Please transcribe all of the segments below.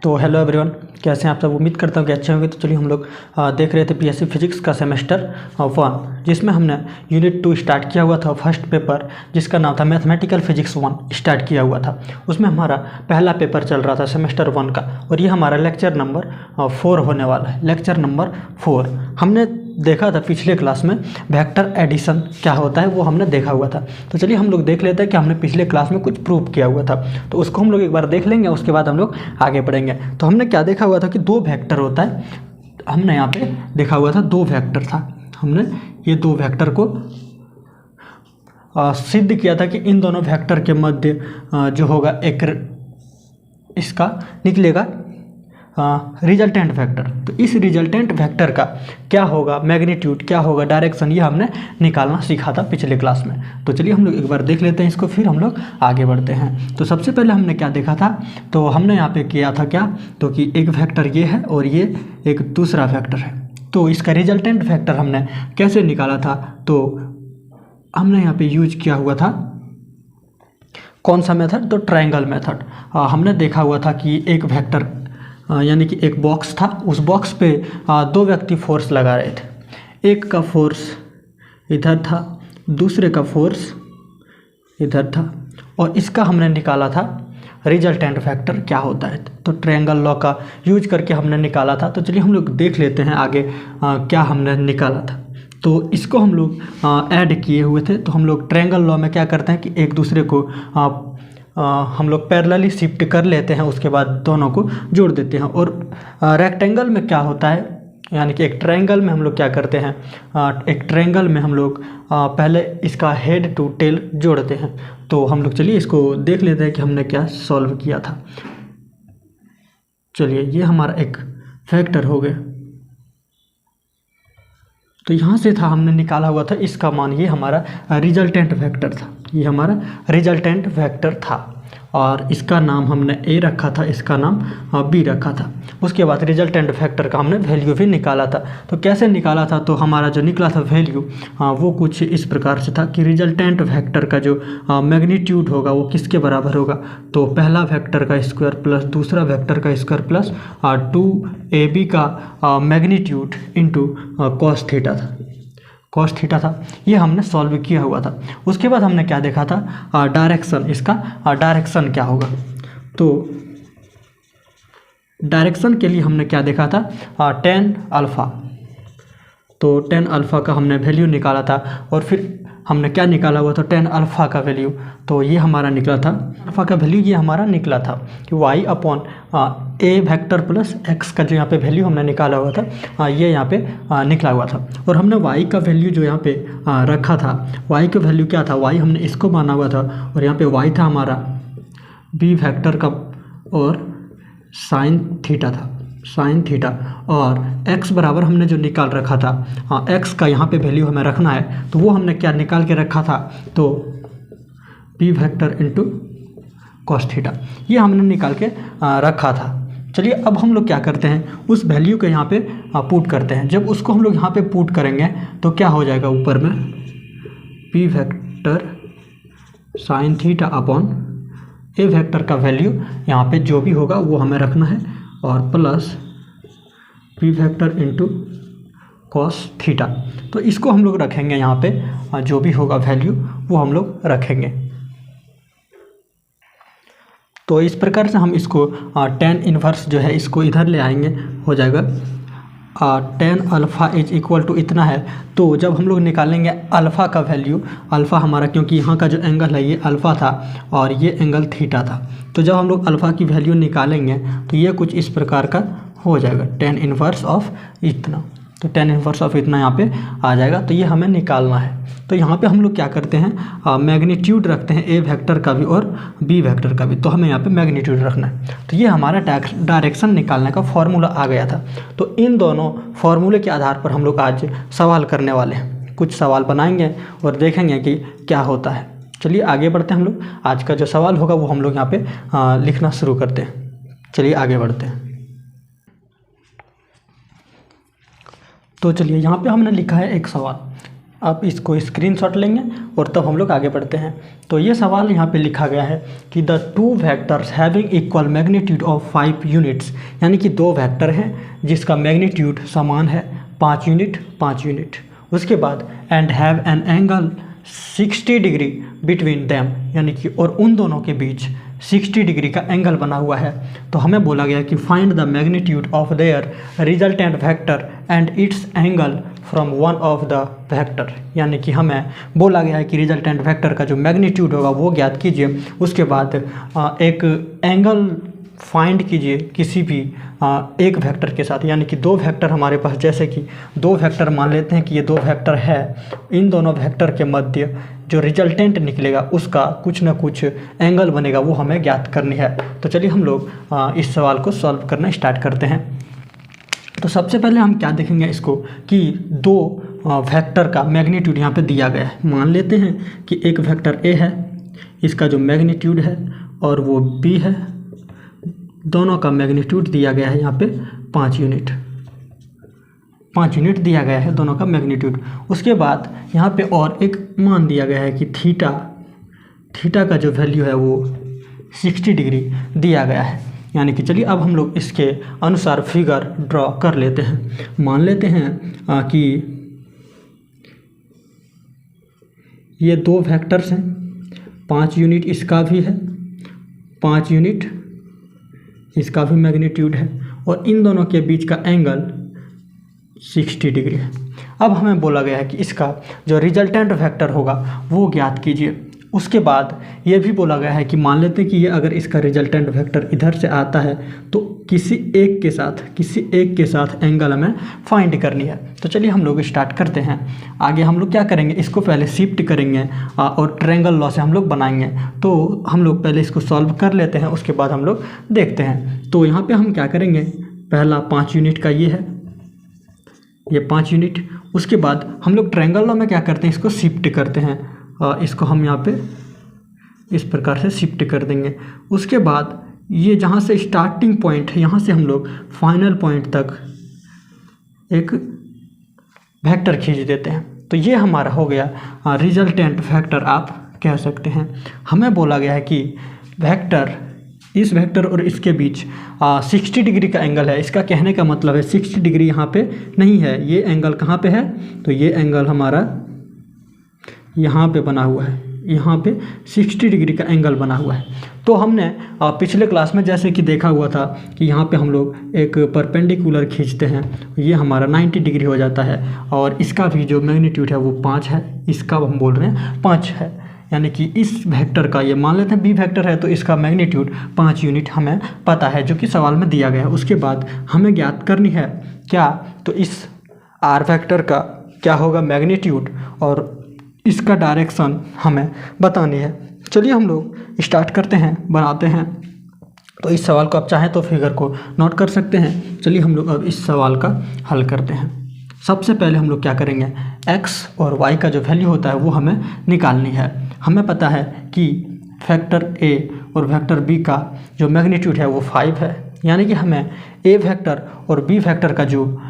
तो hello everyone, कैसे हैं आप सब। उम्मीद करता हूँ कि अच्छे होंगे। तो चलिए हम लोग देख रहे थे पीएससी फिजिक्स का सेमेस्टर 1, जिसमें हमने यूनिट 2 स्टार्ट किया हुआ था। फर्स्ट पेपर जिसका नाम था मैथमेटिकल फिजिक्स 1 स्टार्ट किया हुआ था। उसमें हमारा पहला पेपर चल रहा था सेमेस्टर 1 का, और ये हमारा लेक्चर नंबर 4 होने वाला है। लेक्चर नंबर 4 हमने देखा था पिछले क्लास में। वेक्टर एडिशन क्या होता है वो हमने देखा हुआ था। तो चलिए हम लोग देख लेते हैं कि हमने पिछले क्लास में कुछ प्रूव किया हुआ था, तो उसको हम लोग एक बार देख लेंगे। उसके बाद हम लोग आगे बढ़ेंगे। तो हमने क्या देखा हुआ था कि 2 वेक्टर होता है। हमने यहाँ पे देखा हुआ था 2 वेक्टर था। हमने ये 2 वेक्टर को सिद्ध किया था कि इन दोनों वेक्टर के मध्य जो होगा एक इसका निकलेगा रिजल्टेंट वेक्टर। तो इस रिजल्टेंट वेक्टर का क्या होगा, मैग्नीट्यूड क्या होगा, डायरेक्शन, ये हमने निकालना सीखा था पिछले क्लास में। तो चलिए हम लोग एक बार देख लेते हैं इसको, फिर हम लोग आगे बढ़ते हैं। तो सबसे पहले हमने क्या देखा था, तो हमने यहाँ पे किया था क्या, तो कि एक वेक्टर ये है और ये एक दूसरा वेक्टर है। तो इसका रिजल्टेंट वेक्टर हमने कैसे निकाला था, तो हमने यहाँ पे यूज किया हुआ था कौन सा मेथड, तो ट्रायंगल मेथड। हमने देखा हुआ था कि एक वेक्टर यानी कि एक बॉक्स था, उस बॉक्स पे 2 व्यक्ति फोर्स लगा रहे थे। एक का फोर्स इधर था, दूसरे का फोर्स इधर था, और इसका हमने निकाला था रिजल्टेंट फैक्टर क्या होता है। तो ट्रायंगल लॉ का यूज करके हमने निकाला था। तो चलिए हम लोग देख लेते हैं आगे क्या हमने निकाला था। तो इसको हम लोग ऐड किए हुए थे। तो हम लोग ट्रायंगल लॉ में क्या करते हैं कि एक दूसरे को हम लोग पैरेलली शिफ्ट कर लेते हैं, उसके बाद दोनों को जोड़ देते हैं। और रेक्टेंगल में क्या होता है, यानी कि एक ट्रायंगल में हम लोग क्या करते हैं, एक ट्रायंगल में हम लोग पहले इसका हेड टू टेल जोड़ते हैं। तो हम लोग चलिए इसको देख लेते हैं कि हमने क्या सॉल्व किया था। चलिए ये हमारा एक फैक्टर हो गया। तो यहाँ से था हमने निकाला हुआ था इसका मान, ये हमारा रिजल्टेंट वेक्टर था। ये हमारा रिजल्टेंट वेक्टर था और इसका नाम हमने ए रखा था, इसका नाम बी रखा था। उसके बाद रिजल्टेंट वेक्टर का हमने वैल्यू भी निकाला था। तो कैसे निकाला था, तो हमारा जो निकला था वैल्यू वो कुछ इस प्रकार से था कि रिजल्टेंट वेक्टर का जो मैग्नीट्यूड होगा वो किसके बराबर होगा, तो पहला वेक्टर का स्क्वायर प्लस दूसरा वेक्टर का स्क्वायर प्लस 2ab का मैग्नीट्यूड इंटू कॉस थीटा था। कॉस थीटा था, ये हमने सॉल्व किया हुआ था। उसके बाद हमने क्या देखा था, डायरेक्शन, इसका डायरेक्शन क्या होगा। तो डायरेक्शन के लिए हमने क्या देखा था, tan अल्फ़ा। तो tan अल्फ़ा का हमने वैल्यू निकाला था, और फिर हमने क्या निकाला हुआ था, tan अल्फ़ा का वैल्यू। तो ये हमारा निकला था, अल्फ़ा का वैल्यू ये हमारा निकला था कि y upon a vector plus x का जो यहाँ पे वैल्यू हमने निकाला हुआ था, ये यहाँ पे निकला हुआ था। और हमने y का वैल्यू जो यहाँ पे रखा था, y का वैल्यू क्या था, y हमने इसको माना हुआ था, और यहाँ पे y था हमारा b वेक्टर का, और साइन थीटा था, साइन थीटा। और x बराबर हमने जो निकाल रखा था, x का यहाँ पे वैल्यू हमें रखना है, तो वो हमने क्या निकाल के रखा था, तो p vector into cos theta, ये हमने निकाल के रखा था। चलिए अब हम लोग क्या करते हैं, उस वैल्यू को यहाँ पे पुट करते हैं। जब उसको हम लोग यहाँ पे पुट करेंगे तो क्या हो जाएगा, ऊपर में p vector sine theta upon A vector का वैल्यू यहाँ पे जो भी होगा वो हमें रखना है, और plus p vector into cos theta. तो इसको हम लोग रखेंगे यहाँ पे, जो भी होगा वैल्यू वो हम लोग रखेंगे। तो इस प्रकार से हम इसको tan इन्वर्स जो है इसको इधर ले आएंगे, हो जाएगा tan alpha is equal to इतना है। तो जब हम लोग निकालेंगे अल्फ़ा का वैल्यू, अल्फ़ा हमारा क्योंकि यहाँ का जो एंगल है ये अल्फ़ा था और ये एंगल थीटा था, तो जब हम लोग अल्फ़ा की वैल्यू निकालेंगे तो ये कुछ इस प्रकार का हो जाएगा, tan इन्वर्स ऑफ इतना। तो tan इन्वर्स ऑफ इतना यहाँ पे आ जाएगा। तो ये हमें निकालना है। तो यहाँ पे हम लोग क्या करते हैं, मैग्नीट्यूड रखते हैं, ए वेक्टर का भी और बी वेक्टर का भी। तो हमें यहाँ पे मैग्नीट्यूड रखना है। तो ये हमारा डायरेक्शन निकालने का फॉर्मूला आ गया था। तो इन दोनों फार्मूले के आधार पर हम लोग आज सवाल करने वाले हैं। कुछ सवाल बनाएंगे और देखेंगे कि क्या होता है। चलिए आगे बढ़ते हैं। हम लोग आज का जो सवाल होगा वो हम लोग यहाँ पे लिखना शुरू करते हैं। चलिए आगे बढ़ते हैं। तो चलिए यहाँ पे हमने लिखा है एक सवाल, आप इसको स्क्रीनशॉट लेंगे और तब हम लोग आगे बढ़ते हैं। तो ये सवाल यहाँ पे लिखा गया है कि the two vectors having equal magnitude of 5 units, यानी कि दो वेक्टर हैं जिसका मैग्नीट्यूड समान है 5 यूनिट 5 यूनिट। उसके बाद and have an angle 60 degree between them, यानी कि और उन दोनों के बीच 60 डिग्री का एंगल बना हुआ है। तो हमें बोला गया कि find the magnitude of their resultant vector and it's angle from one of the vector, यानी कि हमें बोला गया है कि रिजल्टेंट वेक्टर का जो मैग्नीट्यूड होगा वो ज्ञात कीजिए। उसके बाद एक एंगल फाइंड कीजिए किसी भी एक वेक्टर के साथ, यानी कि दो वेक्टर हमारे पास, जैसे कि दो वेक्टर मान लेते हैं कि ये दो वेक्टर है, इन दोनों वेक्टर के मध्य जो रिजल्टेंट निकलेगा उसका कुछ ना कुछ एंगल बनेगा, वो हमें ज्ञात करनी है। तो चलिए हम लोग इस सवाल को सॉल्व करना स्टार्ट करते हैं। तो सबसे पहले हम क्या देखेंगे इसको कि दो वेक्टर का मैग्नीट्यूड यहाँ पे दिया गया है। मान लेते हैं कि एक वेक्टर ए है, इसका जो मैग्नीट्यूड है और वो बी है, दोनों का मैग्नीट्यूड दिया गया है यहाँ पे 5 यूनिट, 5 यूनिट दिया गया है दोनों का मैग्नीट्यूड। उसके बाद यहाँ पे और एक मान दिया गया है कि थीटा का जो वैल्यू है वो 60 डिग्री दिया गया है। यानी कि चलिए अब हम लोग इसके अनुसार फिगर ड्रॉ कर लेते हैं। मान लेते हैं कि ये दो वेक्टर्स हैं, 5 यूनिट इसका भी है, 5 यूनिट इसका भी मैग्नीट्यूड है, और इन दोनों के बीच का एंगल 60 डिग्री है। अब हमें बोला गया है कि इसका जो रिजल्टेंट वेक्टर होगा वो ज्ञात कीजिए। उसके बाद ये भी बोला गया है कि मान लेते हैं कि ये अगर इसका रिजल्टेंट वेक्टर इधर से आता है तो किसी एक के साथ एंगल हमें फाइंड करनी है। तो चलिए हम लोग स्टार्ट करते हैं। आगे हम लोग क्या करेंगे, इसको पहले शिफ्ट करेंगे और ट्रायंगल लॉ से हम लोग बनाएंगे। तो हम लोग पहले इसको सॉल्व कर लेते हैं, उसके बाद हम लोग देखते हैं। तो यहाँ पे हम क्या करेंगे, पहला 5 यूनिट का ये है, ये 5 यूनिट। उसके बाद हम लोग ट्रायंगल लॉ में क्या करते हैं, इसको शिफ्ट करते हैं, इसको हम यहाँ पे इस प्रकार से शिफ्ट कर देंगे। उसके बाद ये जहाँ से स्टार्टिंग पॉइंट है, यहाँ से हम लोग फाइनल पॉइंट तक एक वेक्टर खींच देते हैं। तो ये हमारा हो गया रिजल्टेंट वेक्टर आप कह सकते हैं। हमें बोला गया है कि वेक्टर, इस वेक्टर और इसके बीच 60 डिग्री का एंगल है। इसका कहने का मतलब है 60 डिग्री यहाँ पे नहीं है, ये एंगल कहाँ पे है, तो ये एंगल हमारा यहाँ पे बना हुआ है, यहाँ पे 60 डिग्री का एंगल बना हुआ है। तो हमने पिछले क्लास में जैसे कि देखा हुआ था कि यहाँ पे हम लोग एक परपेंडिकुलर खींचते हैं, ये हमारा 90 डिग्री हो जाता है, और इसका भी जो मैग्नीट्यूड है वो 5 है, इसका हम बोल रहे हैं 5 है। यानी कि इस वेक्टर का, ये मान लेते हैं बी वेक्टर है, तो इसका मैग्नीट्यूड 5 यूनिट हमें पता है, जो कि सवाल में दिया गया है। उसके बाद हमें ज्ञात करनी है क्या, तो इस आर वेक्टर का क्या होगा मैग्नीट्यूड, और इसका डायरेक्शन हमें बतानी है। चलिए हम लोग स्टार्ट करते हैं, बनाते हैं। तो इस सवाल को आप चाहें तो फिगर को नोट कर सकते हैं। चलिए हम लोग अब इस सवाल का हल करते हैं। सबसे पहले हम लोग क्या करेंगे, x और y का जो वैल्यू होता है वो हमें निकालनी है। हमें पता है कि वेक्टर a और वेक्टर b का जो मैग्नीट्यूड है वो 5 है, यानी कि हमें a वेक्टर और b वेक्टर का जो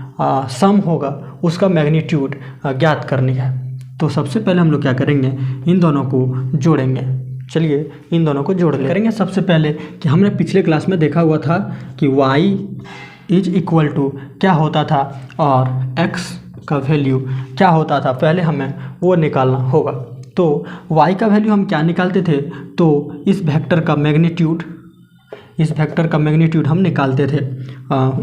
सम होगा उसका मैग्नीट्यूड ज्ञात करनी है। तो सबसे पहले हम लोग क्या करेंगे, इन दोनों को जोड़ेंगे। चलिए इन दोनों को जोड़ करेंगे। सबसे पहले कि हमने पिछले क्लास में देखा हुआ था कि y इज इक्वल टू क्या होता था और x का वैल्यू क्या होता था, पहले हमें वो निकालना होगा। तो y का वैल्यू हम क्या निकालते थे, तो इस वेक्टर का मैग्नीट्यूड हम निकालते थे।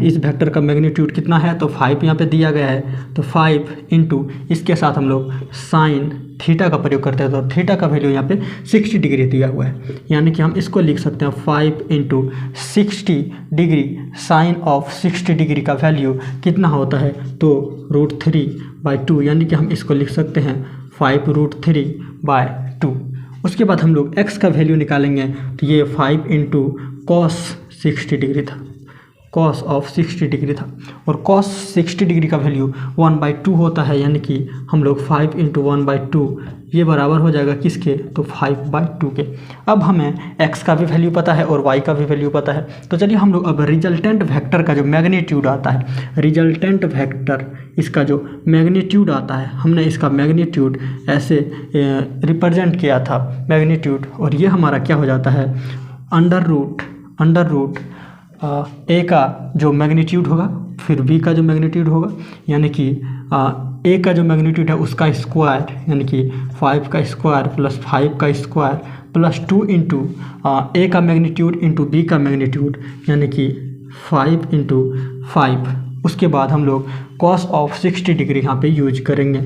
इस वेक्टर का मैग्नीट्यूड कितना है, तो 5 यहाँ पे दिया गया है, तो 5 इंटू इसके साथ हम लोग साइन थीटा का प्रयोग करते हैं। तो थीटा का वैल्यू यहाँ पे 60 डिग्री दिया हुआ है, यानी कि हम इसको लिख सकते हैं 5 into 60 degree, sine of 60 degree का वैल्यू कितना होता है, तो √3/2, यानी कि हम इसको लिख सकते हैं 5√3/2। उसके बाद हम लोग x का वैल्यू निकालेंगे, तो ये 5 इंटू cos 60 डिग्री था, cos ऑफ 60 डिग्री था, और cos 60 डिग्री का वैल्यू 1/2 होता है, यानी कि हम लोग 5 इंटू 1/2 ये बराबर हो जाएगा किसके, तो 5/2 के। अब हमें x का भी वैल्यू पता है और y का भी वैल्यू पता है। तो चलिए हम लोग अब रिजल्टेंट वेक्टर का जो मैग्नीट्यूड आता है, रिजल्टेंट वेक्टर इसका जो मैग्नीट्यूड आता है, हमने इसका मैग्नीट्यूड ऐसे रिप्रेजेंट किया था मैग्नीट्यूड, और ये हमारा क्या हो जाता है, अंडर रूट a का जो मैग्नीट्यूड होगा फिर b का जो मैग्नीट्यूड होगा, यानी कि a का जो मैग्नीट्यूड है उसका स्क्वायर, यानी कि 5 का स्क्वायर प्लस 5 का स्क्वायर प्लस 2 इंटू a का मैग्नीट्यूड इंटू b का मैग्नीट्यूड, यानी कि 5 इंटू 5। उसके बाद हम लोग cos ऑफ 60 डिग्री यहाँ पे यूज करेंगे,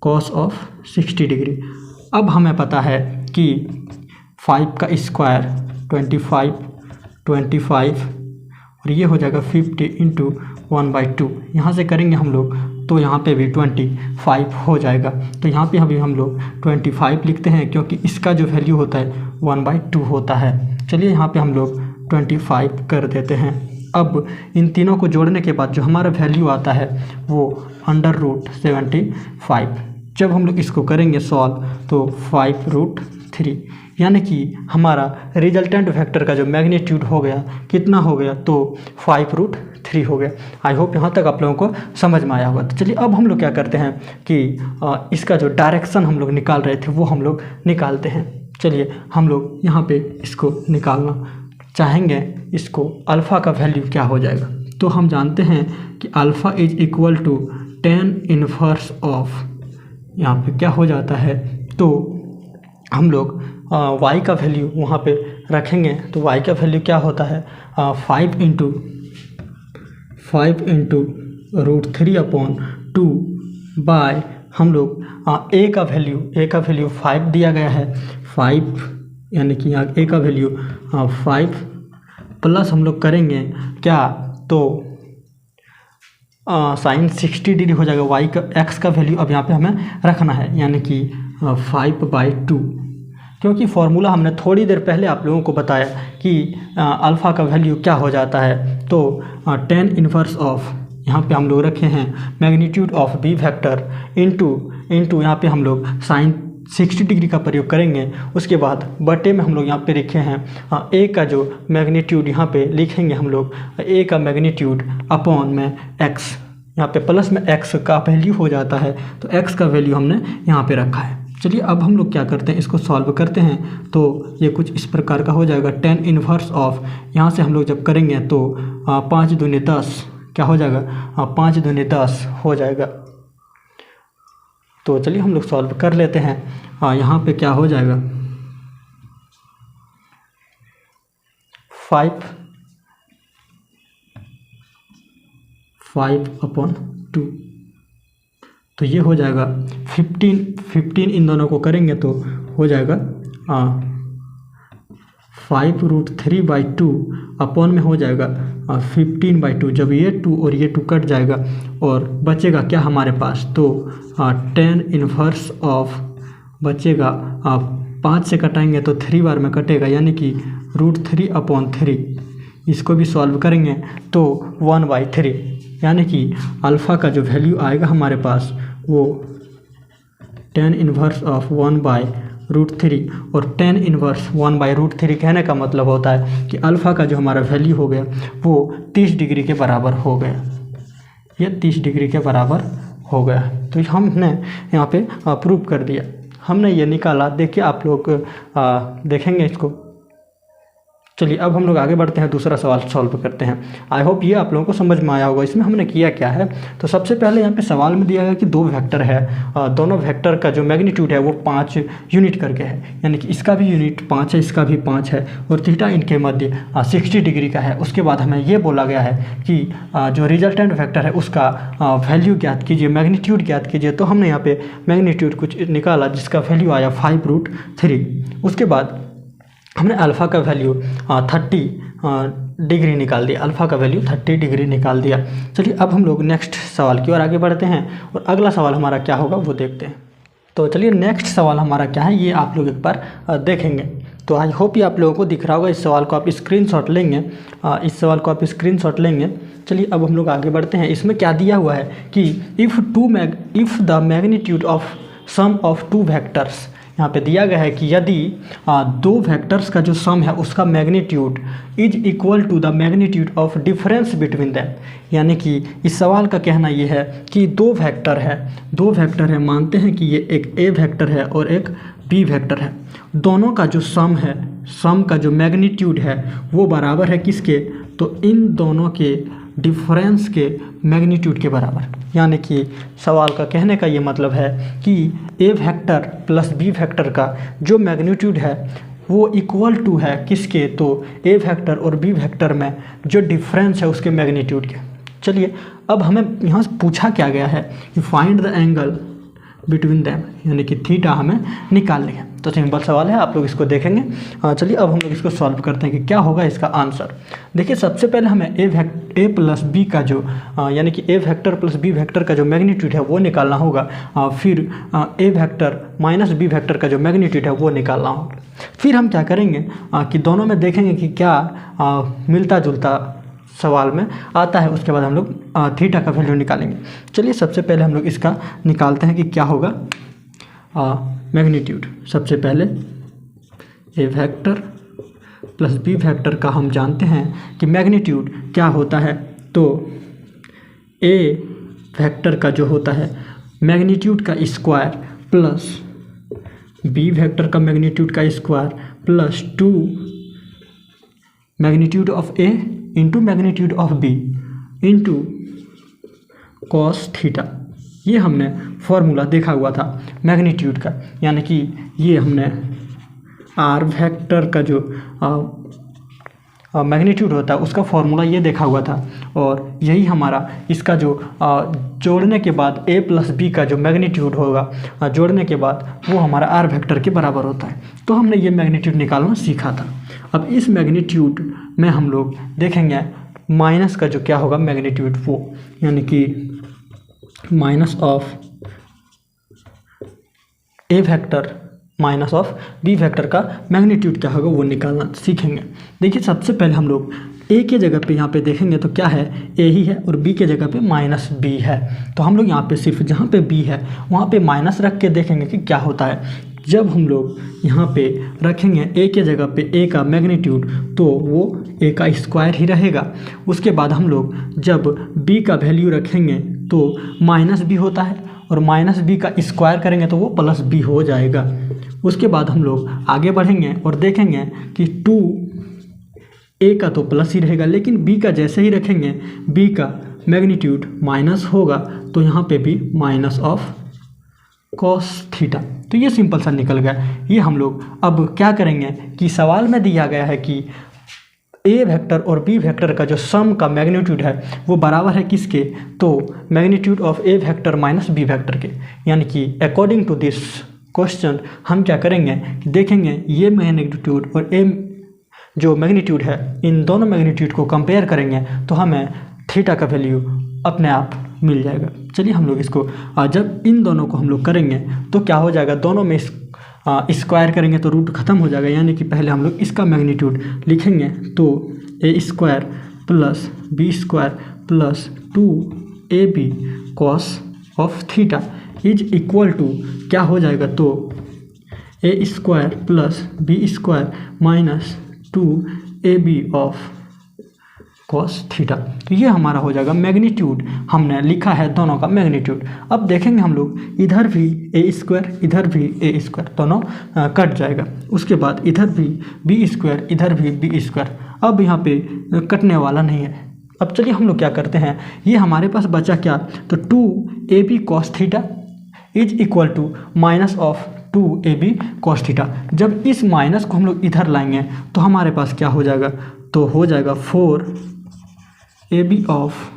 cos ऑफ 60 डिग्री। अब हमें पता है कि 5 का स्क्वायर 25 और ये हो जाएगा 50 इंटू 1/2। यहाँ से करेंगे हम लोग तो यहाँ पे भी 25 हो जाएगा। तो यहाँ पे अभी हम लोग 25 लिखते हैं क्योंकि इसका जो वैल्यू होता है 1/2 होता है। चलिए यहाँ पे हम लोग 25 कर देते हैं। अब इन तीनों को जोड़ने के बाद जो हमारा वैल्यू आता है वो √75। जब हम लोग इसको करेंगे सॉल्व तो 5√3, यानी कि हमारा रिजल्टेंट वेक्टर का जो मैग्नीट्यूड हो गया कितना हो गया, तो 5√3 हो गया। आई होप यहाँ तक आप लोगों को समझ में आया होगा। तो चलिए अब हम लोग क्या करते हैं कि इसका जो डायरेक्शन हम लोग निकाल रहे थे वो हम लोग निकालते हैं। चलिए हम लोग यहाँ पे इसको निकालना चाहेंगे, इसको अल्फ़ा का वैल्यू क्या हो जाएगा, तो हम जानते हैं कि alpha is equal to 10 inverse of, यहाँ पे क्या हो जाता है, तो हम लोग y का वैल्यू वहाँ पे रखेंगे। तो y का वैल्यू क्या होता है, 5 इंटू √3/2 बाय हम लोग a का वैल्यू 5 दिया गया है, 5 यानी कि यहाँ a का वैल्यू 5 प्लस हम लोग करेंगे क्या, तो साइन 60 डिग्री हो जाएगा। y का x का वैल्यू अब यहाँ पे हमें रखना है, यानी कि 5/2, क्योंकि फॉर्मूला हमने थोड़ी देर पहले आप लोगों को बताया कि अल्फ़ा का वैल्यू क्या हो जाता है, तो 10 इनवर्स ऑफ, यहाँ पे हम लोग रखे हैं magnitude of b vector into यहाँ पे हम लोग साइन 60 डिग्री का प्रयोग करेंगे। उसके बाद बटे में हम लोग यहाँ पे लिखे हैं a का जो मैग्नीट्यूड, यहाँ पे लिखेंगे हम लोग a का मैग्नीट्यूड अपॉन में x, यहाँ पे प्लस में x का वैल्यू हो जाता है, तो x का वैल्यू हमने यहाँ पे रखा है। चलिए अब हम लोग क्या करते हैं, इसको सॉल्व करते हैं। तो ये कुछ इस प्रकार का हो जाएगा 10 इनवर्स ऑफ, यहाँ से हम लोग जब करेंगे तो 5 दूनी 10 क्या हो जाएगा, 5 दूनी 10 हो जाएगा। तो चलिए हम लोग सॉल्व कर लेते हैं। यहाँ पे क्या हो जाएगा, 5/2, तो ये हो जाएगा 15 इन दोनों को करेंगे तो हो जाएगा 5√3/2 अपॉन में हो जाएगा 15/2। जब ये 2 और ये 2 कट जाएगा और बचेगा क्या हमारे पास, तो 10 इनवर्स ऑफ बचेगा, 5 से कटाएंगे तो 3 बार में कटेगा, यानी कि √3/3। इसको भी सॉल्व करेंगे तो 1/3, यानी कि अल्फ़ा का जो वैल्यू आएगा हमारे पास वो 10 इनवर्स ऑफ 1/√3, और 10 इनवर्स 1/√3 कहने का मतलब होता है कि अल्फ़ा का जो हमारा वैल्यू हो गया वो 30 डिग्री के बराबर हो गया, ये 30 डिग्री के बराबर हो गया। तो हमने यहाँ पे प्रूव कर दिया, हमने ये निकाला। देखिए आप लोग देखेंगे इसको। चलिए अब हम लोग आगे बढ़ते हैं, दूसरा सवाल सॉल्व करते हैं। आई होप ये आप लोगों को समझ में आया होगा। इसमें हमने किया क्या है, तो सबसे पहले यहाँ पे सवाल में दिया गया कि 2 वेक्टर है, दोनों वेक्टर का जो मैग्नीट्यूड है वो 5 यूनिट करके है, यानी कि इसका भी यूनिट 5 है, इसका भी 5 है, और थीटा इनके मध्य 60 डिग्री का है। उसके बाद हमें ये बोला गया है कि जो रिजल्टेंट वेक्टर है उसका वैल्यू ज्ञात कीजिए, मैग्नीट्यूड ज्ञात कीजिए। तो हमने यहाँ पे मैग्नीट्यूड कुछ निकाला जिसका वैल्यू आया 5√3। उसके बाद हमने अल्फ़ा का वैल्यू 30 डिग्री निकाल दिया, अल्फ़ा का वैल्यू 30 डिग्री निकाल दिया। चलिए अब हम लोग नेक्स्ट सवाल की ओर आगे बढ़ते हैं और अगला सवाल हमारा क्या होगा वो देखते हैं। तो चलिए नेक्स्ट सवाल हमारा क्या है ये आप लोग एक बार देखेंगे। तो आई होप ये आप लोगों को दिख रहा होगा। इस सवाल को आप स्क्रीनशॉट लेंगे, चलिए अब हम लोग आगे बढ़ते हैं। इसमें क्या दिया हुआ है कि if the magnitude of sum of two vectors, यहाँ पे दिया गया है कि यदि दो वेक्टर्स का जो सम है उसका magnitude is equal to the magnitude of difference between them, यानी कि इस सवाल का कहना ये है कि दो वेक्टर है, मानते हैं कि ये एक ए वेक्टर है और एक बी वेक्टर है, दोनों का जो सम है, सम का जो मैग्नीट्यूड है वो बराबर है किसके, तो इन दोनों के डिफरेंस के मैग्नीट्यूड के बराबर। यानी कि सवाल का कहने का ये मतलब है कि A vector plus B vector का जो मैग्नीट्यूड है वो इक्वल टू है किसके, तो ए वेक्टर और बी वेक्टर में जो डिफरेंस है उसके मैग्नीट्यूड के। चलिए अब हमें यहाँ से पूछा क्या गया है कि find the angle between them, यानी कि थीटा हमें निकालनी है। तो सिंपल सवाल है, आप लोग इसको देखेंगे। चलिए अब हम लोग इसको सॉल्व करते हैं कि क्या होगा इसका आंसर। देखिए सबसे पहले हमें ए प्लस बी का जो यानी कि A vector plus B vector का जो मैग्नीट्यूड है वो निकालना होगा, फिर ए वेक्टर माइनस बी वेक्टर का जो मैग्नीट्यूड है वो निकालना होगा। फिर हम क्या करेंगे कि दोनों में देखेंगे कि क्या मिलता जुलता सवाल में आता है, उसके बाद हम लोग थीटा का वैल्यू निकालेंगे। चलिए सबसे पहले हम लोग इसका निकालते हैं कि क्या होगा मैग्नीट्यूड। सबसे पहले ए वेक्टर प्लस बी वेक्टर का हम जानते हैं कि मैग्नीट्यूड क्या होता है, तो ए वेक्टर का जो होता है मैग्नीट्यूड का स्क्वायर प्लस बी वेक्टर का मैग्नीट्यूड का square plus 2 magnitude of A into magnitude of B into cos theta. ये हमने फॉर्मूला देखा हुआ था मैग्नीट्यूड का, यानी कि ये हमने आर वेक्टर का जो मैग्नीट्यूड होता है उसका फॉर्मूला ये देखा हुआ था, और यही हमारा इसका जो जोड़ने के बाद ए प्लस बी का जो मैग्नीट्यूड होगा जोड़ने के बाद वो हमारा आर वेक्टर के बराबर होता है। तो हमने ये मैग्नीट्यूड निकालना सीखा था। अब इस मैग्नीट्यूड में हम लोग देखेंगे माइनस का जो क्या होगा मैग्नीट्यूड वो, यानी कि minus of A vector minus of B vector का मैग्नीट्यूड क्या होगा वो निकालना सीखेंगे। देखिए सबसे पहले हम लोग ए के जगह पे यहाँ पे देखेंगे तो क्या है, ए ही है, और बी के जगह पे माइनस बी है। तो हम लोग यहाँ पे सिर्फ जहाँ पे बी है वहाँ पे माइनस रख के देखेंगे कि क्या होता है। जब हम लोग यहाँ पे रखेंगे ए के जगह पे ए का मैग्नीट्यूड तो वो ए का स्क्वायर ही रहेगा। उसके बाद हम लोग जब बी का वैल्यू रखेंगे तो माइनस बी होता है, और माइनस बी का स्क्वायर करेंगे तो वो प्लस बी हो जाएगा। उसके बाद हम लोग आगे बढ़ेंगे और देखेंगे कि 2 ए का तो प्लस ही रहेगा, लेकिन बी का जैसे ही रखेंगे बी का मैग्नीट्यूड माइनस होगा, तो यहाँ पे भी माइनस ऑफ कॉस थीटा। तो ये सिंपल सा निकल गया। ये हम लोग अब क्या करेंगे कि सवाल में दिया गया है कि ए वेक्टर और बी वेक्टर का जो सम का मैग्नीट्यूड है वो बराबर है किसके, तो magnitude of A vector minus B vector के। यानी कि अकॉर्डिंग टू दिस क्वेश्चन हम क्या करेंगे कि देखेंगे ये मैग्नीट्यूड और ए जो मैग्नीट्यूड है इन दोनों मैग्नीट्यूड को कंपेयर करेंगे तो हमें थीटा का वैल्यू अपने आप मिल जाएगा। चलिए हम लोग इसको जब इन दोनों को हम लोग करेंगे तो क्या हो जाएगा, दोनों में स्क्वायर करेंगे तो रूट खत्म हो जाएगा। यानी कि पहले हम लोग इसका मैग्नीट्यूड लिखेंगे तो A square plus B square plus 2ab cos of theta is equal to क्या हो जाएगा, तो A square plus B square minus 2ab of cos theta. तो ये हमारा हो जाएगा मैग्नीट्यूड, हमने लिखा है दोनों का मैग्नीट्यूड। अब देखेंगे हम लोग इधर भी ए स्क्वायर इधर भी ए स्क्वायर दोनों कट जाएगा। उसके बाद इधर भी बी स्क्वायर इधर भी बी स्क्वायर, अब यहाँ पे कटने वाला नहीं है। अब चलिए हम लोग क्या करते हैं, ये हमारे पास बचा क्या, तो 2ab cos theta is equal to minus of 2ab cos theta. जब इस माइनस को हम लोग इधर लाएंगे तो हमारे पास क्या हो जाएगा, तो हो जाएगा 4ab of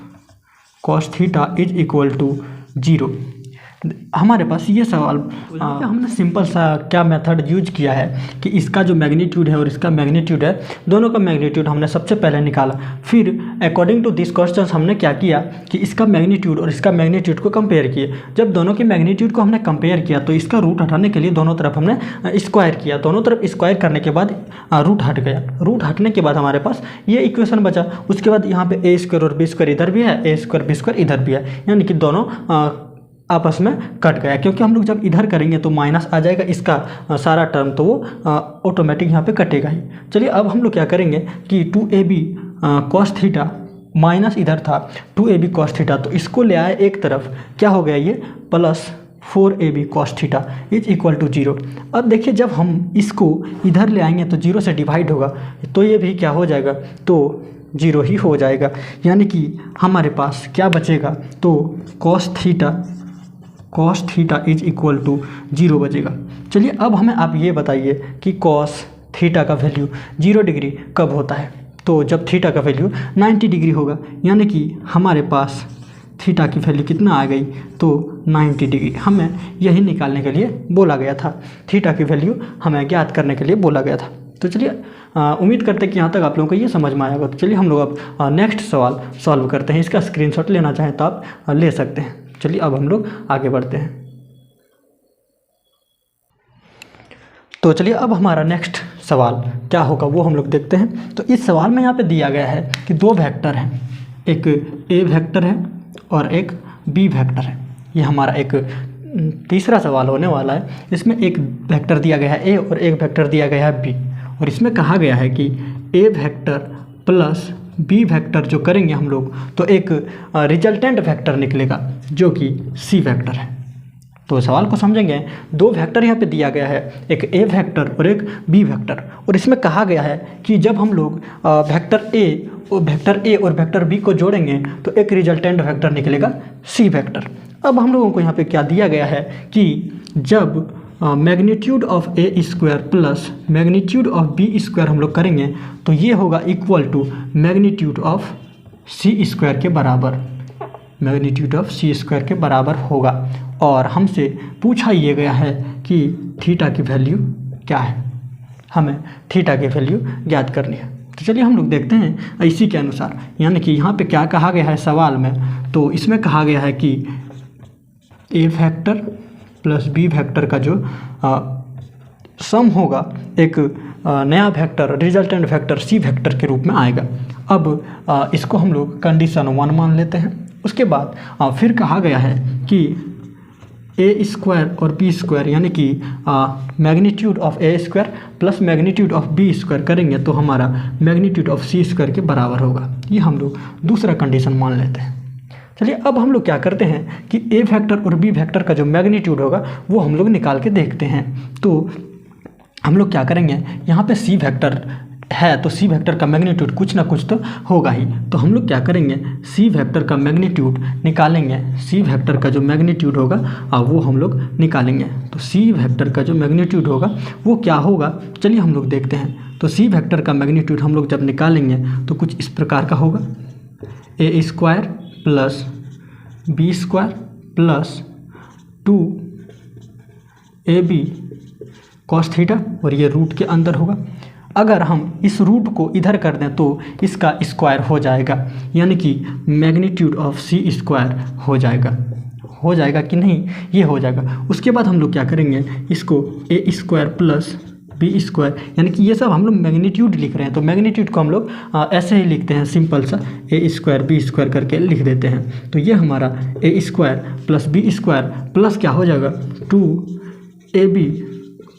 cos theta is equal to 0। हमारे पास ये सवाल हमने सिंपल सा क्या मेथड यूज किया है कि इसका जो मैग्नीट्यूड है और इसका मैग्नीट्यूड है दोनों का मैग्नीट्यूड हमने सबसे पहले निकाला। फिर अकॉर्डिंग टू दिस क्वेश्चन हमने क्या किया कि इसका मैग्नीट्यूड और इसका मैग्नीट्यूड को कंपेयर किए। जब दोनों के मैग्नीट्यूड को हमने कंपेयर किया तो इसका रूट हटाने के लिए दोनों तरफ हमने स्क्वायर किया। दोनों तरफ स्क्वायर करने के बाद रूट हट गया। रूट हटने के बाद हमारे पास ये इक्वेशन बचा। उसके बाद यहाँ पे ए स्क्वायर और बी स्क्वायर इधर भी है, ए स्क्वायर बी स्क्वायर इधर भी है, यानी कि दोनों आपस में कट गया, क्योंकि हम लोग जब इधर करेंगे तो माइनस आ जाएगा, इसका सारा टर्म तो वो ऑटोमेटिक यहाँ पे कटेगा ही। चलिए अब हम लोग क्या करेंगे कि 2ab cos थीटा माइनस इधर था 2ab cos थीटा, तो इसको ले आए एक तरफ, क्या हो गया ये plus 4ab cos theta is equal to 0। अब देखिए जब हम इसको इधर ले आएंगे तो 0 से डिवाइड होगा, तो ये भी क्या हो जाएगा, तो 0 ही हो जाएगा, यानी कि हमारे पास क्या बचेगा, तो cos theta is equal to 0 बचेगा। चलिए अब हमें आप ये बताइए कि cos थीटा का वैल्यू 0 डिग्री कब होता है, तो जब थीटा का वैल्यू 90 डिग्री होगा, यानी कि हमारे पास थीटा की वैल्यू कितना आ गई, तो 90 डिग्री। हमें यही निकालने के लिए बोला गया था, थीटा की वैल्यू हमें ज्ञात करने के लिए बोला गया था। तो चलिए उम्मीद करते हैं कि यहाँ तक आप लोगों को ये समझ में आएगा। तो चलिए हम लोग अब नेक्स्ट सवाल सॉल्व करते हैं। इसका स्क्रीनशॉट लेना चाहें तो आप ले सकते हैं। चलिए अब हम लोग आगे बढ़ते हैं। तो चलिए अब हमारा नेक्स्ट सवाल क्या होगा वो हम लोग देखते हैं। तो इस सवाल में यहाँ पे दिया गया है कि दो वेक्टर हैं, एक ए वेक्टर है और एक बी वेक्टर है। ये हमारा एक तीसरा सवाल होने वाला है। इसमें एक वेक्टर दिया गया है ए और एक वेक्टर दिया गया है बी, और इसमें कहा गया है कि A vector plus B vector जो करेंगे हम लोग तो एक रिजल्टेंट वेक्टर निकलेगा जो कि सी वेक्टर है। तो सवाल को समझेंगे। दो वेक्टर यहाँ पे दिया गया है, एक ए वेक्टर और एक बी वेक्टर, और इसमें कहा गया है कि जब हम लोग वेक्टर ए और वेक्टर बी को जोड़ेंगे तो एक रिजल्टेंट वेक्टर निकलेगा सी वेक्टर। अब हम लोगों को यहाँ पे क्या दिया गया है कि जब magnitude of A square plus magnitude of B square हम लोग करेंगे तो ये होगा equal to magnitude of C square के बराबर, मैग्नीट्यूड ऑफ सी स्क्वायर के बराबर होगा। और हमसे पूछा ये गया है कि थीटा की वैल्यू क्या है, हमें थीटा की वैल्यू ज्ञात करनी है। तो चलिए हम लोग देखते हैं इसी के अनुसार, यानी कि यहाँ पे क्या कहा गया है सवाल में। तो इसमें कहा गया है कि A vector plus B vector का जो सम होगा एक नया vector resultant vector C vector के रूप में आएगा। अब इसको हम लोग कंडीशन 1 मान लेते हैं। उसके बाद फिर कहा गया है कि ए स्क्वायर और बी स्क्वायर, यानी कि magnitude of A square plus magnitude of B square करेंगे तो हमारा मैग्नीट्यूड ऑफ सी स्क्वायर के बराबर होगा। ये हम लोग दूसरा कंडीशन मान लेते हैं। चलिए अब हम लोग क्या करते हैं कि ए वेक्टर और बी वेक्टर का जो मैग्नीट्यूड होगा वो हम लोग निकाल के देखते हैं। तो हम लोग क्या करेंगे, यहाँ पे सी वेक्टर है तो सी वेक्टर का मैग्नीट्यूड कुछ ना कुछ तो होगा ही। तो हम लोग क्या करेंगे, सी वेक्टर का मैग्नीट्यूड निकालेंगे। सी वेक्टर का जो मैग्नीट्यूड होगा वो हम लोग निकालेंगे। तो सी वेक्टर का जो मैग्नीट्यूड होगा वो क्या होगा, चलिए हम लोग देखते हैं। तो सी वेक्टर का मैग्नीट्यूड हम लोग जब निकालेंगे तो कुछ इस प्रकार का होगा, A square plus B square plus 2ab cos theta, और ये रूट के अंदर होगा। अगर हम इस रूट को इधर कर दें तो इसका स्क्वायर हो जाएगा, यानी कि मैग्नीट्यूड ऑफ सी स्क्वायर हो जाएगा कि नहीं, ये हो जाएगा। उसके बाद हम लोग क्या करेंगे, इसको ए स्क्वायर प्लस बी स्क्वायर, यानी कि ये सब हम लोग मैग्नीट्यूड लिख रहे हैं तो मैग्नीट्यूड को हम लोग ऐसे ही लिखते हैं, सिंपल सा ए स्क्वायर बी स्क्वायर करके लिख देते हैं। तो ये हमारा A square plus B square plus क्या हो जाएगा 2ab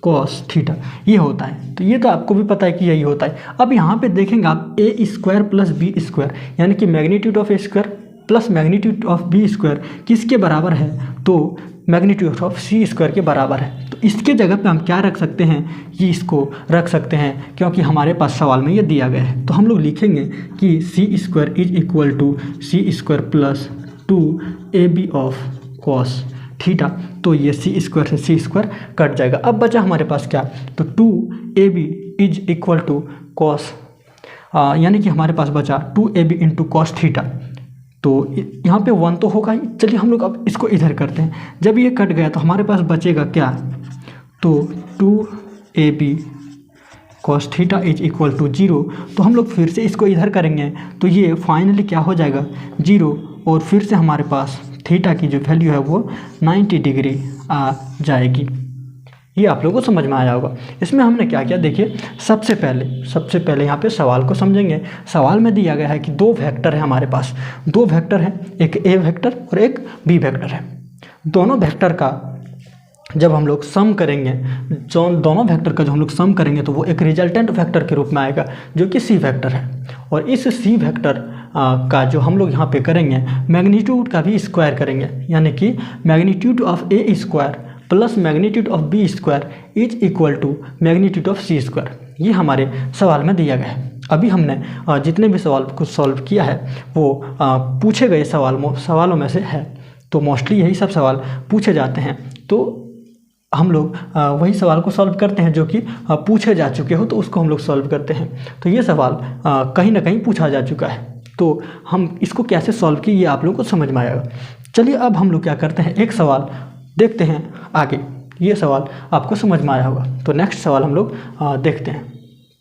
cos थीटा, ये होता है। तो ये तो आपको भी पता है कि यही होता है। अब यहाँ पे देखेंगे आप A square plus B square, यानी कि magnitude of A square plus magnitude of B square किसके बराबर है, तो मैग्नीट्यूड ऑफ सी स्क्वायर के बराबर है। तो इसके जगह पे हम क्या रख सकते हैं, ये इसको रख सकते हैं, क्योंकि हमारे पास सवाल में ये दिया गया है। तो हम लोग लिखेंगे कि C square is equal to C square plus 2ab of cos theta. तो ये सी स्क्वायर से सी स्क्वायर कट जाएगा। अब बचा हमारे पास क्या, तो 2ab is equal to cos, यानी कि हमारे पास बचा 2ab इंटू cos थीटा। तो यहाँ पे 1 तो होगा ही। चलिए हम लोग अब इसको इधर करते हैं। जब ये कट गया तो हमारे पास बचेगा क्या, तो 2ab cos theta is equal to 0। तो हम लोग फिर से इसको इधर करेंगे तो ये फाइनली क्या हो जाएगा 0, और फिर से हमारे पास थीटा की जो वैल्यू है वो 90 डिग्री आ जाएगी। ये आप लोगों को समझ में आया होगा। इसमें हमने क्या किया, देखिए सबसे पहले यहाँ पे सवाल को समझेंगे। सवाल में दिया गया है कि दो वेक्टर है हमारे पास, दो वेक्टर है, एक ए वेक्टर और एक बी वेक्टर है। दोनों वेक्टर का जब हम लोग सम करेंगे, दोनों वेक्टर का जो हम लोग सम करेंगे तो वो एक रिजल्टेंट वेक्टर के रूप में आएगा जो कि सी वेक्टर है। और इस सी वेक्टर का जो हम लोग यहाँ पे करेंगे मैग्नीट्यूड का भी स्क्वायर करेंगे, यानी कि magnitude of A square plus magnitude of B square is equal to magnitude of C square. ये हमारे सवाल में दिया गया है। अभी हमने जितने भी सवाल को सॉल्व किया है वो पूछे गए सवालों में से है, तो मोस्टली यही सब सवाल पूछे जाते हैं। तो हम लोग वही सवाल को सॉल्व करते हैं जो कि पूछे जा चुके हो, तो उसको हम लोग सॉल्व करते हैं। तो ये सवाल कहीं ना कहीं पूछा जा चुका है, तो हम इसको कैसे सॉल्व किए ये आप लोगों को समझ में आएगा। चलिए अब हम लोग क्या करते हैं, एक सवाल देखते हैं आगे। ये सवाल आपको समझ में आया होगा, तो नेक्स्ट सवाल हम लोग देखते हैं।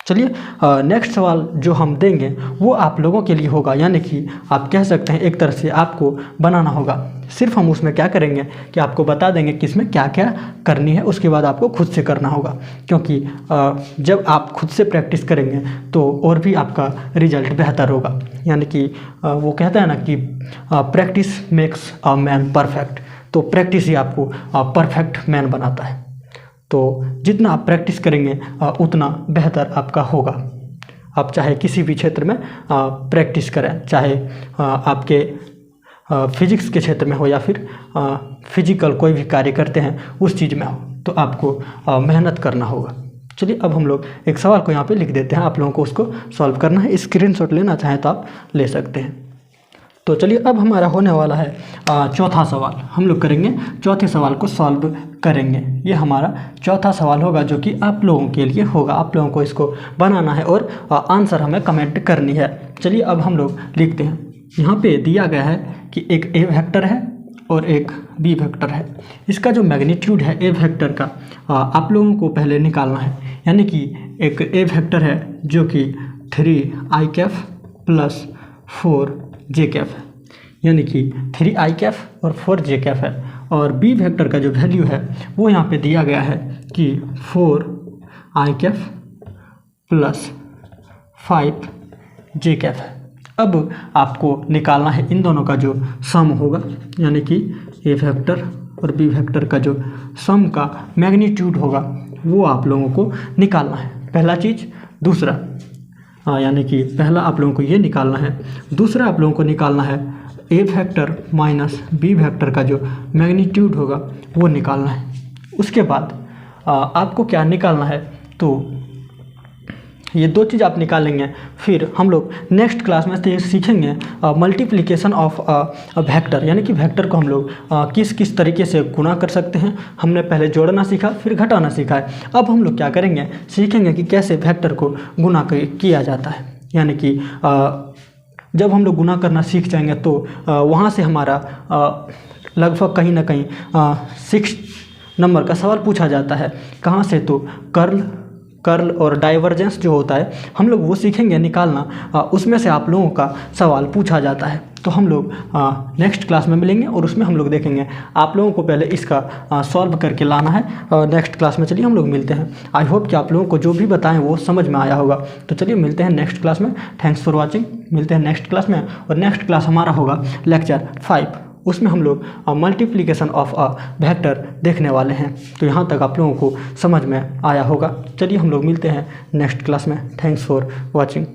चलिए नेक्स्ट सवाल जो हम देंगे वो आप लोगों के लिए होगा, यानी कि आप कह सकते हैं एक तरह से आपको बनाना होगा। सिर्फ हम उसमें क्या करेंगे कि आपको बता देंगे कि इसमें क्या क्या करनी है, उसके बाद आपको खुद से करना होगा, क्योंकि जब आप खुद से प्रैक्टिस करेंगे तो और भी आपका रिजल्ट बेहतर होगा। यानी कि वो कहता है ना कि practice makes a man perfect, तो प्रैक्टिस ही आपको परफेक्ट मैन बनाता है। तो जितना आप प्रैक्टिस करेंगे उतना बेहतर आपका होगा। आप चाहे किसी भी क्षेत्र में प्रैक्टिस करें, चाहे आपके फिजिक्स के क्षेत्र में हो या फिर फिजिकल कोई भी कार्य करते हैं उस चीज़ में हो, तो आपको मेहनत करना होगा। चलिए अब हम लोग एक सवाल को यहाँ पे लिख देते हैं, आप लोगों को उसको सॉल्व करना है। स्क्रीनशॉट लेना चाहें तो आप ले सकते हैं। तो चलिए अब हमारा होने वाला है चौथा सवाल। हम लोग करेंगे चौथे सवाल को सॉल्व करेंगे। ये हमारा चौथा सवाल होगा जो कि आप लोगों के लिए होगा। आप लोगों को इसको बनाना है और आंसर हमें कमेंट करनी है। चलिए अब हम लोग लिखते हैं। यहाँ पे दिया गया है कि एक ए वेक्टर है और एक बी वेक्टर है। इसका जो मैग्नीट्यूड है ए वेक्टर का आप लोगों को पहले निकालना है। यानी कि एक ए वेक्टर है जो कि 3i Kaif plus 4j Kaif है, यानी कि 3i कैफ और 4j कैफ है। और बी वेक्टर का जो वैल्यू है वो यहाँ पे दिया गया है कि 4i Kaif plus 5j Kaif है। अब आपको निकालना है इन दोनों का जो सम होगा, यानी कि ए वेक्टर और बी वेक्टर का जो सम का मैग्नीट्यूड होगा वो आप लोगों को निकालना है। पहला चीज़। दूसरा यानी कि पहला आप लोगों को ये निकालना है। दूसरा आप लोगों को निकालना है ए वेक्टर माइनस बी वेक्टर का जो मैग्नीट्यूड होगा वो निकालना है। उसके बाद आपको क्या निकालना है, तो ये दो चीज़ आप निकालेंगे। फिर हम लोग नेक्स्ट क्लास में सीखेंगे मल्टीप्लिकेशन ऑफ वेक्टर, यानी कि वेक्टर को हम लोग किस किस तरीके से गुना कर सकते हैं। हमने पहले जोड़ना सीखा, फिर घटाना सीखा है। अब हम लोग क्या करेंगे, सीखेंगे कि कैसे वेक्टर को गुना किया जाता है। यानी कि जब हम लोग गुना करना सीख जाएंगे तो वहाँ से हमारा लगभग कहीं ना कहीं 6 नंबर का सवाल पूछा जाता है। कहाँ से, तो कर्ल और डाइवर्जेंस जो होता है हम लोग वो सीखेंगे निकालना। उसमें से आप लोगों का सवाल पूछा जाता है। तो हम लोग नेक्स्ट क्लास में मिलेंगे और उसमें हम लोग देखेंगे। आप लोगों को पहले इसका सॉल्व करके लाना है नेक्स्ट क्लास में। चलिए हम लोग मिलते हैं। आई होप कि आप लोगों को जो भी बताएं वो समझ में आया होगा। तो चलिए मिलते हैं नेक्स्ट क्लास में। Thanks for watching. मिलते हैं नेक्स्ट क्लास में। और नेक्स्ट क्लास हमारा होगा लेक्चर 5। उसमें हम लोग मल्टीप्लिकेशन ऑफ अ वेक्टर देखने वाले हैं। तो यहाँ तक आप लोगों को समझ में आया होगा। चलिए हम लोग मिलते हैं नेक्स्ट क्लास में। Thanks for watching.